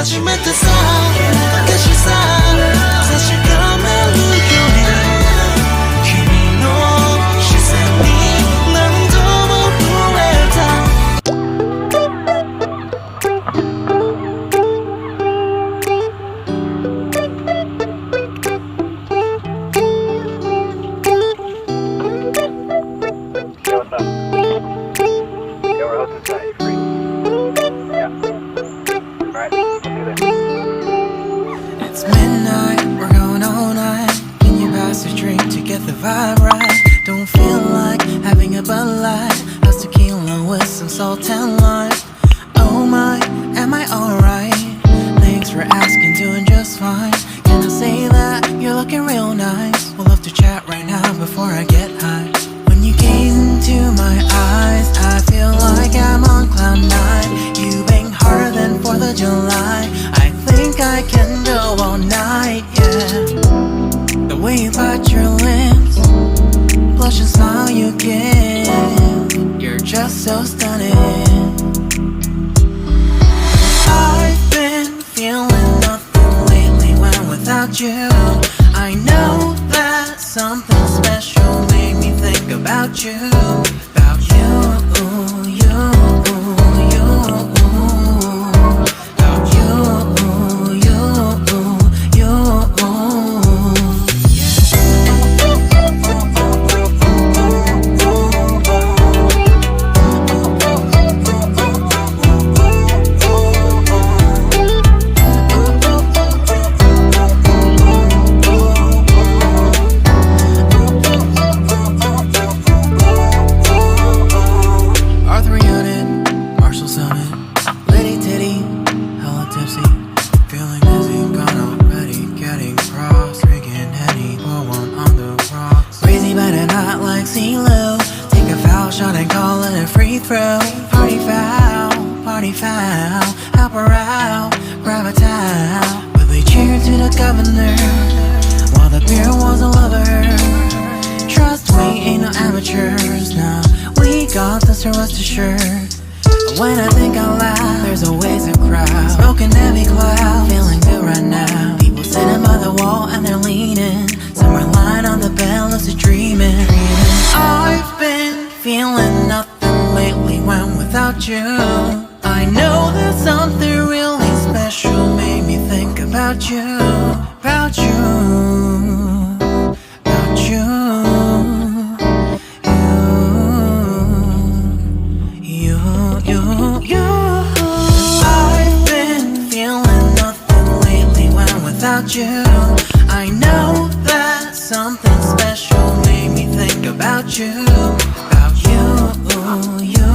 初めてさ私さ確かめるより君の視線に何度も触れたIt's midnight, we're going all night. Can you pass a drink to get the vibe right? Don't feel like having a Bud Light. How's tequila with some salt and lime? Oh my, am I alright? Thanks for asking, doing just fine. Can I say that you're looking real nice? We'll love to chat right now before I get high. When you gaze into my eyes, I feel like I'm on cloud nine. You bang harder than 4th of July. I think I can go all night, yeah. The way you bite your lips, blush and smile you give, you're just so stunning. I've been feeling nothing lately when without you. I know that something special made me think about you. About you, you, you. Party foul, help her out, grab a towel. But they cheered to the governor, while the beer was a lover. Trust we ain't no amateurs, nah, we got this, so rest assured. When I think out loud, there's always a crowd, smoking heavy cloud, feeling good right now. People sitting by the wall and they're leaning, some are lying on the bed, lucid dreaming. I've been feeling nothing lately when without you. I know that something really special made me think about you, about you, about you, you. I've been feeling nothing lately when without you. I know that something special made me think about you, about you, you.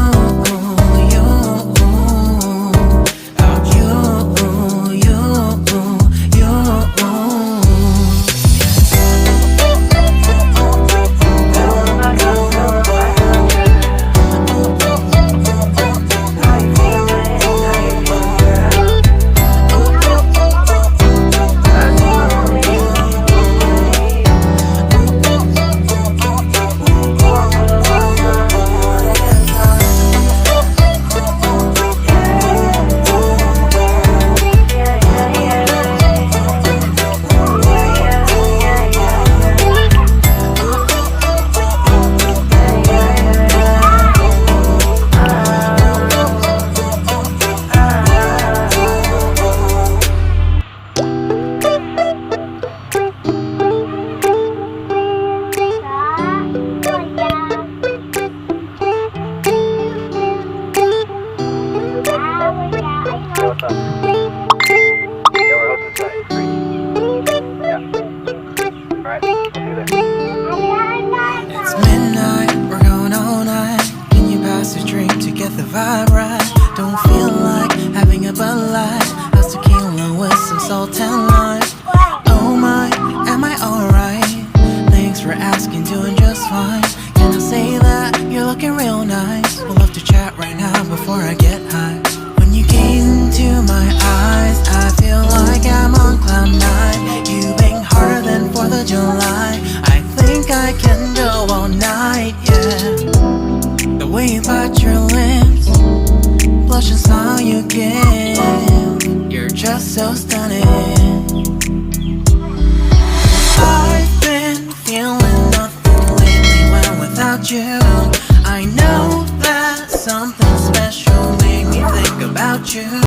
It's midnight, we're going all night. Can you pass a drink to get the vibe right? Don't feel like having a Bud Light. How's tequila with some salt and lime? Oh my, am I alright? Thanks for asking, doing just fine. Can I say that you're looking real nice? We'll love to chat right now before I get high. When you gaze into my eyes, I feel like I'm on cloud nine. You bang harder than 4th of July. I think I can go all night, yeah. The way you bite your lips, blush and smile you give, you're just just so stunning. I've been feeling nothing lately when without you. I know that something special made me think about you.